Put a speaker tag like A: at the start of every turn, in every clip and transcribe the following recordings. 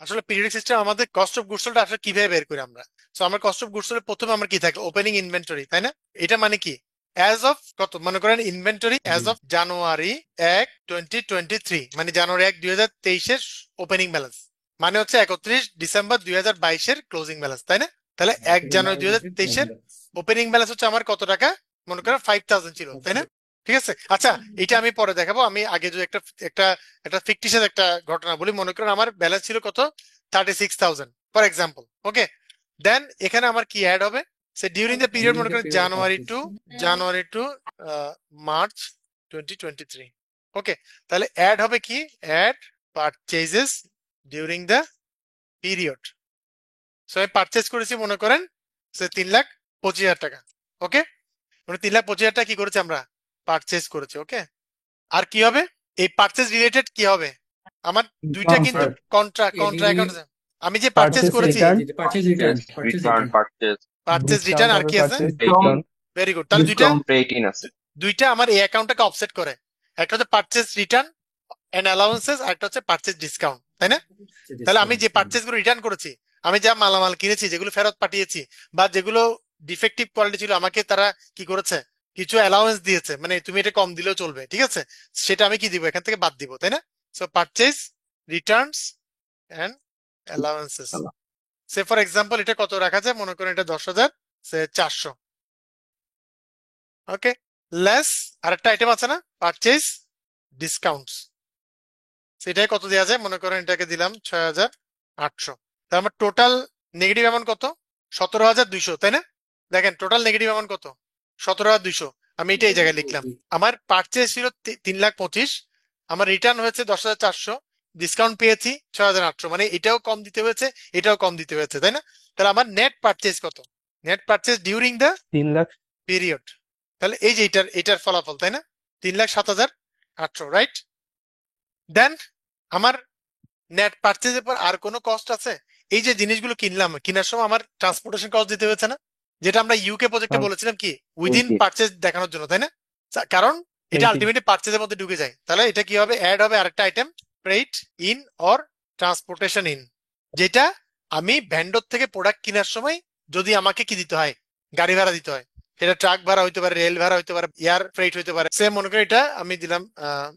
A: আসলে periodic system আমাদের cost of goods sold আসলে কিভাবে বের করি আমরা? সো আমার কস্ট অফ গুডস সোল্ড প্রথমে আমার কি থাকে, ওপেনিং ইনভেন্টরি, তাই না? এটা মানে কি, অ্যাজ অফ কত, মনে করেন inventory
B: G.
A: As of January 1, 2023, মানে জানুয়ারি 1, 2023-এর ওপেনিং ব্যালেন্স, মানে হচ্ছে 31 ডিসেম্বর 2022-এর ক্লোজিং ব্যালেন্স, তাই না? তাহলে এক
B: ওপেনিং
A: জানুয়ারি দুই
B: ব্যালেন্স
A: হাজার
B: আছে, ক্লোজিং
A: তেইশের
B: ব্যালেন্স।
A: ওপেনিং ব্যালেন্স হচ্ছে আমার কত টাকা, মনে করেন 5000 ছিল, তাই না? ঠিক আছে, আচ্ছা, এটা আমি পরে দেখাবো। আমি আগে যদি একটা একটা একটা ফিকটিশিয়াস একটা ঘটনা বলি। মনে করেন আমার ব্যালেন্স ছিল কত, 36,000 ফর এক্সাম্পল। ওকে, দেন এখানে আমার কি অ্যাড হবে, সে ডিউরিং দ্য পিরিয়ড,
B: ডিউরিং
A: মনে
B: দ্য
A: করেন
B: period of purchase.
A: January to March 2023। Okay, তাহলে অ্যাড হবে কি, add purchases during the period. So আমি পারচেজ করেছি মনে করেন সে 3,25,000 টাকা। ওকে, মানে 3,25,000 টাকা কি করেছি আমরা, পারচেজ করেছি। ওকে, আর কি হবে, এই পারচেজ রিলেটেড কি হবে, আমার দুইটা
C: রিটার্ন
A: কিন্তু
C: স্যার।
A: কন্ট্রা
B: এডি
A: কন্ট্রা অ্যাকাউন্ট আছে। আমি যে পারচেজ
C: পারচেস
A: করেছি,
C: return,
B: purchase return,
D: Purchase,
B: purchase
D: return,
B: return.
D: purchase,
A: purchase
C: discount
A: return, আর
C: হবে,
A: কি আছে,
C: purchase
D: rating,
C: discount.
A: Very good. তাহলে দুইটা
C: ডিসকাউন্ট।
D: 18 আছে।
A: দুইটা আমার এই অ্যাকাউন্টটাকে অফসেট করে, একটা হচ্ছে পারচেজ রিটার্ন এন্ড অ্যালাউন্সেস, আর একটা হচ্ছে পারচেজ ডিসকাউন্ট, তাই না? তাহলে আমি
B: ডিসকাউন্ট।
A: যে পারচেজ গুলো রিটার্ন করেছি, আমি যা মালামাল কিনেছি, যেগুলো ফেরত পাঠিয়েছি, বা যেগুলো ডিফেক্টিভ কোয়ালিটি ছিল, আমাকে তারা কি করেছে, কিছু অ্যালাউন্স দিয়েছে, মানে তুমি এটা কম দিলেও চলবে, ঠিক আছে, সেটা আমি কি দিব, এখান থেকে বাদ দিব, তাই না? So purchase returns and allowances. Say for example এটা কত রাখা যায়, মনে করেন এটা 10,000, সে 400। ওকে, লেস আরেকটা আইটেম আছে না, পারচেজ ডিসকাউন্টস, সেটাই কত দেওয়া যায়, মনে করেন এটাকে দিলাম 6,800। তার আমার টোটাল নেগেটিভ অ্যামাউন্ট কত, 17,200, তাই না? দেখেন টোটাল নেগেটিভ অ্যামাউন্ট কত, 17,200। আমি এটা এই জায়গায় লিখলাম। আমার পারচেজ ছিল 3,25,000, আমার রিটার্ন হয়েছে 10,400, ডিসকাউন্ট পেয়েছি 6,800, মানে এটাও কম দিতে হয়েছে, এটাও কম দিতে হয়েছে, তাই না? তাহলে আমার নেট পারচেজ কত, net purchase during the
C: 3 lakh.
A: Period, তাহলে এই যে এটার ফলাফল, তাই না? 3,07,800, রাইট? দেন আমার নেট পারচেজের পর আর কোনো কস্ট আছে? এই যে জিনিসগুলো কিনলাম, কেনার সময় আমার ট্রান্সপোর্টেশন কস্ট দিতে হয়েছে না, যেটা আমরা ইউকে প্রজেক্টে বলেছিলাম কি, উইদিন
D: জি।
A: পারচেজ দেখানোর জন্য, তাই না? কারণ এটা
C: টোয়েন্টি।
A: আলটিমেটলি পারচেজের মধ্যে ঢুকে যায়। তাহলে এটা কি হবে, অ্যাড হবে আরেকটা item, freight in or transportation in, যেটা আমি ভ্যান্ডর থেকে প্রোডাক্ট কেনার সময় যদি আমাকে কি দিতে হয়, গাড়ি ভাড়া দিতে হয়, সেটা ট্রাক ভাড়া হইতে পারে, রেল ভাড়া হইতে পারে, এয়ার ফ্রেইট হইতে পারে। সে মনে করি এটা আমি দিলাম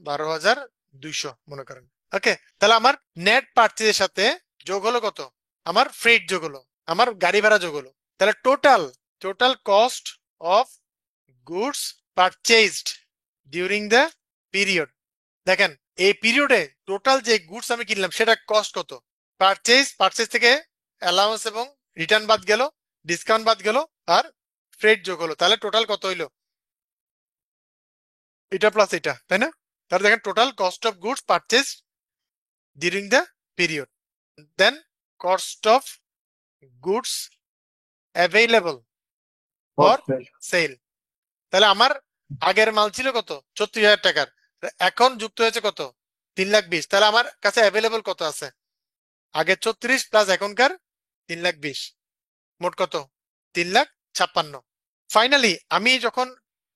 A: 12,200 মনে করেন। ওকে, তাহলে আমার নেট পারচেজের সাথে যোগ হলো কত, আমার ফ্রেট যোগ হলো, আমার গাড়ি ভাড়া যোগ হলো, তাহলে total total cost of goods purchased during the period. দেখেন এই পিরিয়ডে টোটাল যে গুডস আমি কিনলাম সেটা কস্ট কত, পারচেজ থেকে অ্যালাউন্স এবং রিটার্ন বাদ গেল, ডিসকাউন্ট বাদ গেল, আর ফ্রেট যোগ হলো, তাহলে টোটাল কত হইলো, এটা প্লাস এটা, তাই না? তাহলে দেখেন total cost of goods purchase during the period, then cost of goods available for sale. তাহলে আমার আগের মাল ছিল কত, 36,000 টাকার, এখন যুক্ত হয়েছে কত, 3,20,000। তাহলে আমার কাছে অ্যাভেলেবল কত আছে, আগের 36 প্লাস এখনকার 3,20,000, মোট কত, 3,56,000। ফাইনালি আমি যখন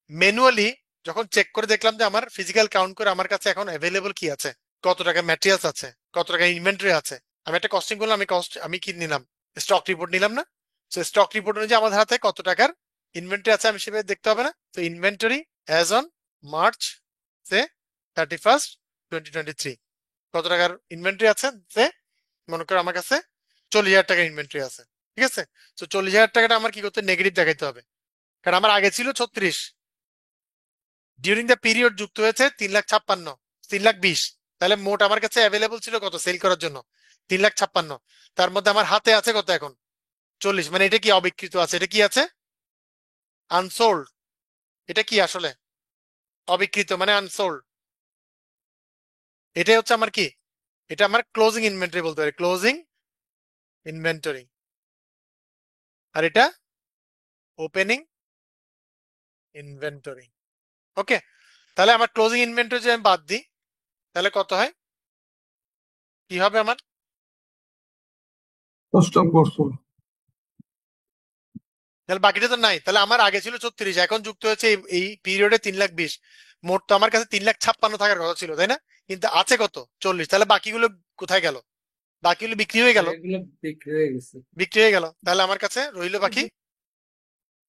A: ম্যানুয়ালি যখন চেক করে দেখলাম যে আমার ফিজিক্যাল কাউন্ট করে আমার কাছে এখন অ্যাভেলেবল কি আছে, কত টাকা ম্যাটেরিয়ালস আছে, কত টাকা ইনভেন্টরি আছে, আমি একটা কস্টিং করলাম, আমি কি নিলাম, স্টক রিপোর্ট নিলাম না? তো স্টক রিপোর্ট অনুযায়ী আমাদের হাতে কত টাকার ইনভেন্টরি আছে আমি সেভাবে দেখতে হবে না? তো ইনভেন্টরি অ্যাজ অন মার্চ সে 31, 2023, কত টাকার ইনভেন্টরি আছে, সে মনে করো আমার কাছে 40,000 টাকার ইনভেন্টরি আছে, ঠিক আছে? তো 40,000 টাকাটা আমার কি করতে, নেগেটিভ দেখাইতে হবে, কারণ আমার আগে ছিল 36, ডিউরিং দ্য পিরিয়ড যুক্ত হয়েছে 3,56,000, 3,20,000, তাহলে মোট আমার কাছে অ্যাভেলেবল ছিল কত সেল করার জন্য, 3,56,000। তার মধ্যে আমার হাতে আছে কত এখন, 40, মানে এটা কি অবিকৃত আছে, এটা কি আছে, আনসোল্ড। এটা কি আসলে অবিকৃত মানে আনসোল্ড, এটাই হচ্ছে আমার কি, এটা আমার ক্লোজিং ইনভেন্টরি বলতে পারি, ক্লোজিং ইনভেন্টরি, আর এটা ওপেনিং ইনভেন্টরি। ওকে, তাহলে আমার ক্লোজিং ইনভেন্টরি যদি আমি বাদ দিই তাহলে কত হয়, কি হবে আমার,
C: কষ্ট অফ গুডস সোল্ড।
A: তাহলে বাকিটা তো নাই, তাহলে আমার আগে ছিল 36, এখন যুক্ত হয়েছে এই পিরিয়ডে 3,20,000, মোট তো আমার কাছে 3,56,000 থাকার কথা ছিল, তাই না? কিন্তু আছে কত, 40, তাহলে বাকিগুলো কোথায় গেল, বাকিগুলো বিক্রি হয়ে গেল,
B: এগুলো বিক্রি হয়ে গেছে।
A: বিক্রি হয়ে গেল, তাহলে আমার কাছে রইলো বাকি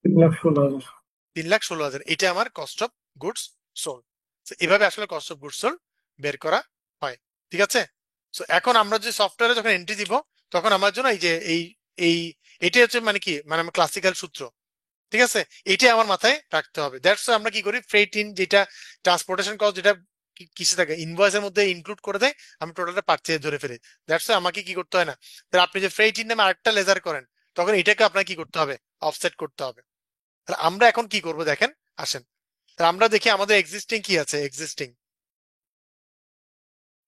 C: 3,16,000।
A: 3,16,000। এটা আমার কস্ট অফ গুডস সোল্ড। এভাবে আসলে কস্ট অফ গুডস সোল্ড বের করা হয়, ঠিক আছে। সো এখন আমরা যে সফটওয়্যারে যখন এন্ট্রি দিব, তখন আমার জন্য এই যে এই এটাই হচ্ছে মানে কি, মানে আমার ক্লাসিক্যাল সূত্র, ঠিক আছে। এটাই আমার মাথায় রাখতে হবে। দ্যাটস আমরা কি করি, ফ্রেট ইন যেটা ট্রান্সপোর্টেশন কস্ট, যেটা কিসে থাকে ইনভয়েসের মধ্যে ইনক্লুড করে দেয়, আমি টোটালটা পারচেজ ধরে ফেলি। দ্যাটস আমাকে কি করতে হয় না। তাহলে আপনি যে ফ্রেট ইন নামে আরেকটা লেজার করেন, তখন এটাকে আপনাকে কি করতে হবে, অফসেট করতে হবে। তাহলে আমরা এখন কি করব দেখেন, আসেন। তাহলে আমরা দেখি আমাদের এক্সিস্টিং কি আছে। এক্সিস্টিং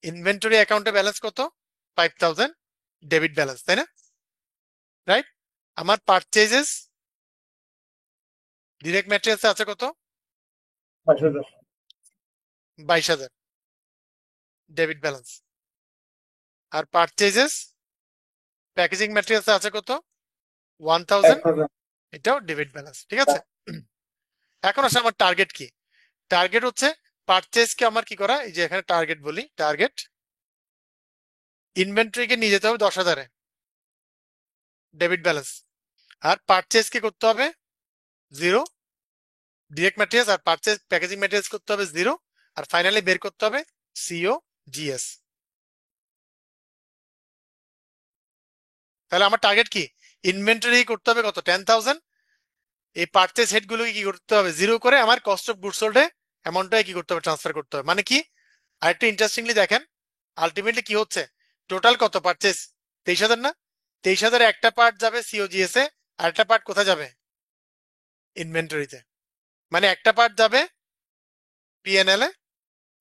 A: ইনভেন্টরি অ্যাকাউন্টে ব্যালেন্স কত, 5,000 ডেবিট ব্যালেন্স, তাই না, রাইট। আমার পারচেজেস ডিরেক্ট ম্যাটেরিয়ালস আছে কত,
C: 22,000।
A: 22,000 ডেবিট ব্যালেন্স। আর পারচেজেস প্যাকেজিং ম্যাটেরিয়ালস আছে কত, 1,000,
C: 1,000।
A: এটাও ডেবিট ব্যালেন্স, ঠিক আছে। এখন আসলে আমার টার্গেট কি, টার্গেট হচ্ছে পারচেজকে আমার কি করা, এই যে এখানে টার্গেট বলি, টার্গেট ইনভেন্টরিকে নিয়ে যেতে হবে 10,000 ডেবিট ব্যালেন্স, আর পারচেজ কি করতে হবে 0 ডিরেক্ট ম্যাটেরিয়ালস, আর পারচেজ প্যাকেজিং ম্যাটেরিয়ালস করতে হবে 0, আর ফাইনালি বের করতে হবে সিও জিএস। তাহলে আমার টার্গেট কি, ইনভেন্টরি করতে হবে কত, 10,000, এই পারচেজ হেড গুলোকে কি করতে হবে 0 করে আমার কস্ট অফ গুডস সোল্ড অ্যামাউন্টটাই কি করতে হবে, ট্রান্সফার করতে হবে। মানে কি, আর একটু ইন্টারেস্টিংলি দেখেন, আলটিমেটলি কি হচ্ছে, টোটাল কত পারচেজ 23,000 না, 23,000 একটা পার্ট যাবে সিওজিএস এ, আর একটা পার্ট কোথায় যাবে, ইনভেন্টরিতে। মানে একটা পার্ট যাবে পিএনএল এ,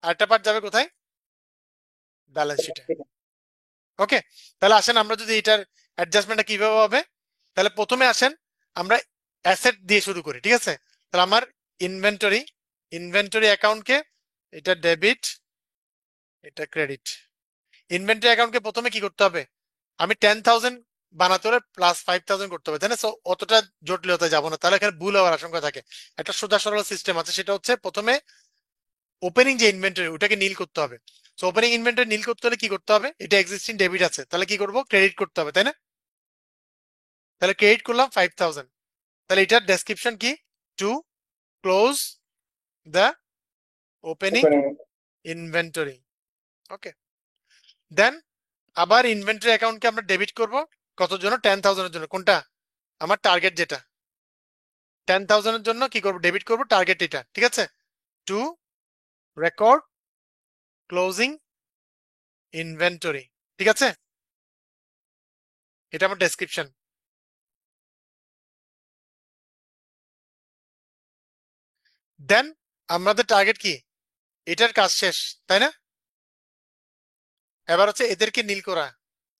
A: আর একটা পার্ট যাবে কোথায়, ব্যালেন্স শিটে। ওকে, তাহলে আসেন আমরা যদি এটার অ্যাডজাস্টমেন্টটা কিভাবে হবে, তাহলে প্রথমে আসেন আমরা অ্যাসেট দিয়ে শুরু করি, ঠিক আছে। তাহলে আমার ইনভেন্টরি, ইনভেন্টরি অ্যাকাউন্টকে, এটা ডেবিট, এটা ক্রেডিট। ইনভেন্টরি অ্যাকাউন্টকে প্রথমে কি করতে হবে, আমি 10,000 বানাতে হলে +5,000 করতে হবে, তাই না। সো অতটা জটিলতা যাবো না, তাহলে এখানে ভুল হওয়ার আশঙ্কা থাকে। একটা সোজা সরল সিস্টেম আছে, সেটা হচ্ছে প্রথমে ওপেনিং যে ইনভেন্টরি ওটাকে নীল করতে হবে। সো ওপেনিং ইনভেন্টরি নীল করতে হলে কি করতে হবে, এটা এক্সিস্টিং ডেবিট আছে, তাহলে কি করব, ক্রেডিট করতে হবে, তাই না। তাহলে ক্রেডিট করলাম 5,000। তাহলে এটার ডেসক্রিপশন কি, to close the opening inventory. Okay, then আবার ইনভেন্টরি অ্যাকাউন্টকে আমরা ডেবিট করব কতর জন্য, 10,000 এর জন্য। কোনটা, আমার টার্গেট যেটা 10,000 এর জন্য কি করব, ডেবিট করব, টার্গেট এটা, ঠিক আছে। টু রেকর্ড ক্লোজিং ইনভেন্টরি, ঠিক আছে, এটা আমার ডেসক্রিপশন। দেন আমাদের টার্গেট কি, এটার কাজ শেষ, তাই না। এবার হচ্ছে এদেরকে নীল করা,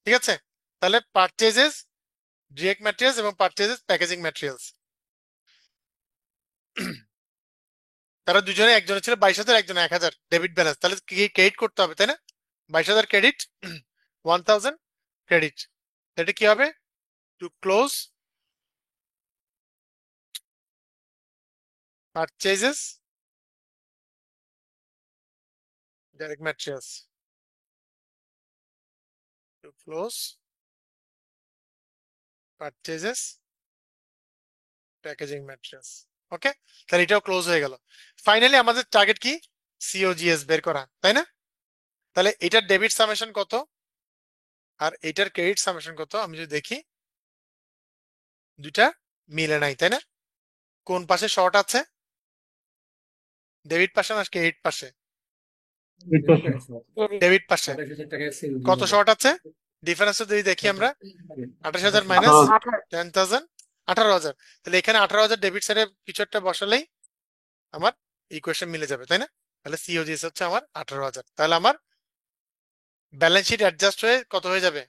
A: ঠিক আছে। তাহলে পারচেজেস ডিরেক্ট ম্যাটেরিয়ালস এবং পারচেজেস প্যাকেজিং ম্যাটেরিয়ালস, তারা দুজনে, একজনের ছিল 22,000, একজন 1,000 ডেবিট ব্যালেন্স, তাহলে কি ক্রেডিট করতে হবে, তাই না। 22,000 ক্রেডিট, 1,000 ক্রেডিট, এটা কি হবে, to close purchases direct materials, to close purchases packaging materials. Okay, তাহলে এটাও ক্লোজ হয়ে গেল। ফাইনালি আমাদের টার্গেট কি, সিওজিএস বের করা, তাই না। তাহলে এটার ডেবিট সামেশন কত, আর এটার ক্রেডিট সামেশন কত, আমি যদি দেখি দুইটা মিলে নাই, তাই না। কোন পাশে শর্ট আছে, ডেবিট পাশে না ক্রেডিট পাশে, ডেবিট পাশে
B: 28,000 টাকা সেল
A: কত
B: দিয়ে
A: শর্ট আছে, ডিফারেন্স যদি দেখি আমরা, 28,000 মাইনাস
C: 18,000।
A: 10,000, 18,000। তাহলে এখানে 18,000 ডেবিট সাইডে কিছু একটা বসালেই আমার ইকুয়েশন মিলে যাবে, তাই না। তাহলে সিওজিএস হচ্ছে আমার 18,000। তাহলে আমার ব্যালেন্স শিট অ্যাডজাস্ট হয়ে কত হয়ে যাবে,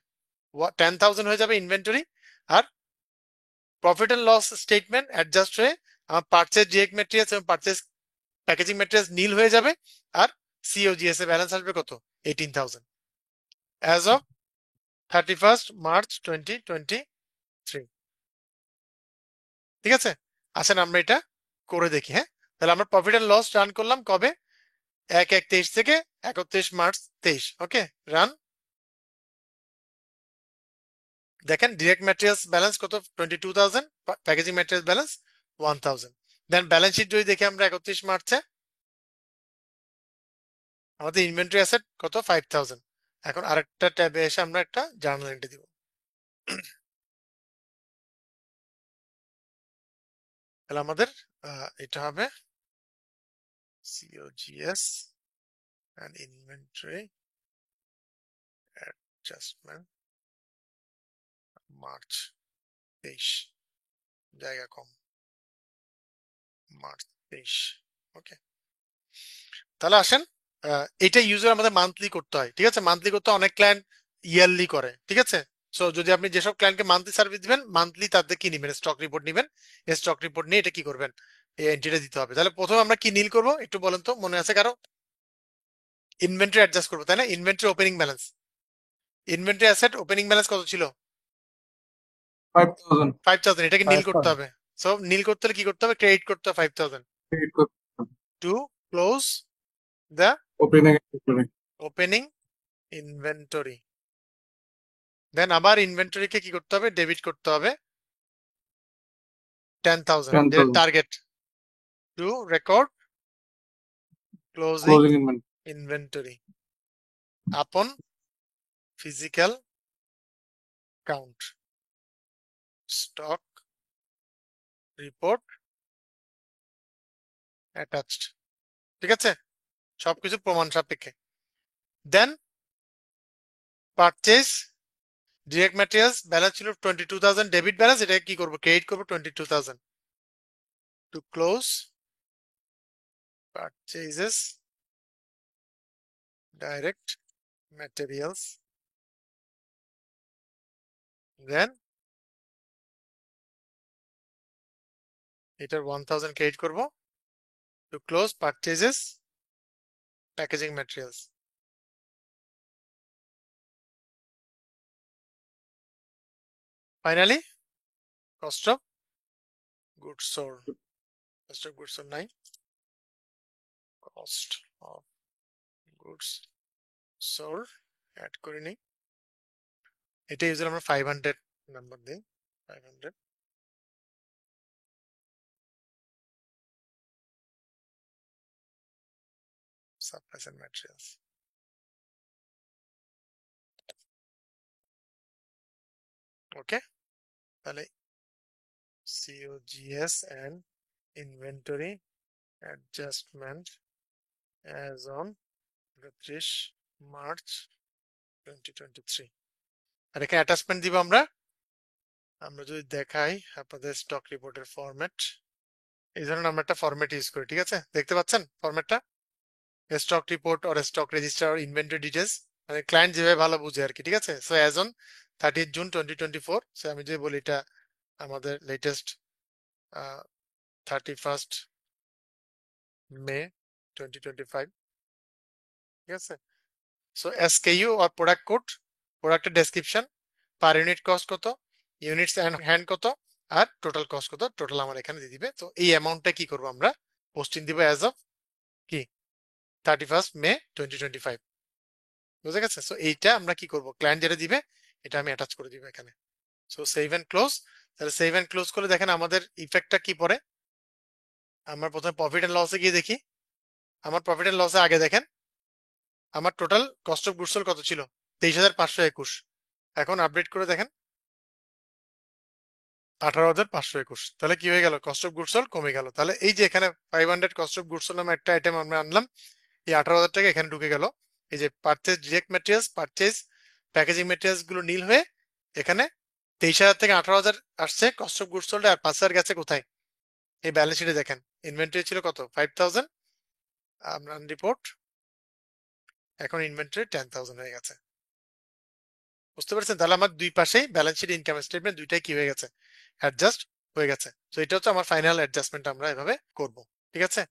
A: 10,000 হয়ে যাবে ইনভেন্টরি, আর profit and loss statement adjust হয়ে আমার পারচেজ ডিরেক্ট ম্যাটেরিয়ালস এবং পারচেজ প্যাকেজিং ম্যাটেরিয়ালস নীল হয়ে যাবে, আর সিওজিএস এর ব্যালেন্স আসবে কত, 18,000 অ্যাজ অফ 31st মার্চ 2023। ঠিক আছে, আসেন আমরা এটা করে দেখি। হ্যাঁ, তাহলে আমরা প্রফিট এন্ড লস রান করলাম কবে, 1/1/23 থেকে 31 মার্চ 23। ওকে, রান। দেখেন ডিরেক্ট ম্যাটেরিয়ালস ব্যালেন্স কত 22,000, প্যাকেজিং ম্যাটেরিয়ালস ব্যালেন্স 1,000। দেন ব্যালেন্স শিট যদি দেখি আমরা 31 মার্চে আমাদের ইনভেন্টরি অ্যাসেট কত 5,000। এখন আরেকটা ট্যাবে এসে আমরা একটা জার্নাল এন্ট্রি দিব। তাহলে আমাদের এটা হবে COGS and inventory adjustment March 23, জায়গা কম, মার্চ 23। ওকে, তাহলে আসেন এটা ইউজার আমাদের মান্থলি করতে হয়, ঠিক আছে। মান্থলি করতে অনেক ক্লায়েন্ট ইয়ারলি করে, ঠিক আছে। সো যদি আপনি যেসব ক্লায়েন্টকে মান্থলি সার্ভিস দিবেন, মান্থলি তাদের কি নিবেন, স্টক রিপোর্ট নিবেন। এই স্টক রিপোর্ট নিয়ে এটা কি করবেন, এই এন্ট্রিটা দিতে হবে। তাহলে প্রথমে আমরা কি নীল করব একটু বলেন তো, মনে আছে কারো? ইনভেন্টরি অ্যাডজাস্ট করবো, তাই না? Inventory opening balance, inventory asset opening balance কত ছিল?
C: 5,000
A: 5,000। এটাকে নীল করতে
C: 5,000
A: হবে। সো নীল করতে হলে কি করতে হবে, ক্রেডিট করতে হবে 5,000
C: credit করতে হবে।
A: To close the
C: Opening inventory
A: opening inventory. Then আবার ইনভেন্টরিকে কি করতে হবে, ডেবিট করতে হবে 10,000,
C: 10,000
A: target to record closing
C: closing inventory
A: inventory upon physical count stock report attached, ঠিক আছে, সবকিছু প্রমাণ সাপেক্ষে। Then purchase direct materials balance ছিল 22,000, ডেবিট ব্যালেন্স, এটা কি করবো, ক্রেডিট করবো 22,000 to close purchases direct materials. Then এটার 1,000 ক্রেডিট করবো to close purchases packaging materials. Finally cost of goods sold, cost of goods sold নাই, cost of goods sold add করে নিই। এটা ইউজুয়ালি আমরা 500 নাম্বার দিই, 500। Supplies and materials, okay. তাহলে COGS and inventory adjustment as on 31 March 2023। আর এখানে attachment দিব আমরা যদি দেখাই আপনাদের স্টক রিপোর্টের ফরম্যাট, এই ধরনের আমরা একটা ফরম্যাট ইউজ করি, ঠিক আছে। দেখতে পাচ্ছেন ফরম্যাটটা, stock report or stock register or inventory details, মানে ক্লায়েন্ট যেভাবে ভালো বুঝে আর কি, ঠিক আছে। So as on 30 June 2024, so আমি যদি বলি এটা আমাদের লেটেস্ট 31 মে 2025, ঠিক আছে। সো SKU আর প্রোডাক্ট কোড, প্রোডাক্টের ডেসক্রিপশন, পার ইউনিট কস্ট কত, ইউনিটস হ্যান্ড কত, আর টোটাল কস্ট কত, টোটাল আমার এখানে দিয়ে দিবে। তো এই অ্যামাউন্টটা কি করবো আমরা পোস্টিং দিব অ্যাজ অফ কি 31 মে 2025, বুঝে গেছে। সো এইটা আমরা কি করব, ক্লায়েন্ট যেটা দিবে এটা আমি অ্যাটাচ করে দিব এখানে। So save and close. তাহলে সেভ এন্ড ক্লোজ করলে দেখেন আমাদের ইফেক্টটা কি পড়ে। আমরা প্রথমে প্রফিট এন্ড লসে গিয়ে দেখি, আমার প্রফিট এন্ড লসে আগে দেখেন আমার total cost of goods sold কত ছিল, 23,521। এখন আপডেট করে দেখেন 18,521। তাহলে কি হয়ে গেল, কস্ট অফ গুডস সোল্ড কমে গেল। তাহলে এই যে এখানে 500 কস্ট অফ গুডস সোল্ড নামে একটা আইটেম আমরা আনলাম, এই 18,000 টাকা এখানে ঢুকে গেল। এই যে purchase direct materials, purchase packaging materials গুলো নীল হয়ে এখানে 23,000 থেকে 18,000 আসছে কস্ট অফ গুডস সোল্ড, আর 5,000 গেছে কোথায়, এই ব্যালেন্স শিটে দেখেন ইনভেন্টরি ছিল কত 5,000, আমরা রিপোর্ট এখন ইনভেন্টরি 10,000 হয়ে গেছে, বুঝতে পারছেন। তাহলে আমার দুই পাশেই ব্যালেন্স শিট ইনকাম স্টেটমেন্ট দুইটাই কি হয়ে গেছে, অ্যাডজাস্ট হয়ে গেছে। তো এটা হচ্ছে আমার ফাইনাল অ্যাডজাস্টমেন্ট, আমরা এভাবে করব, ঠিক আছে।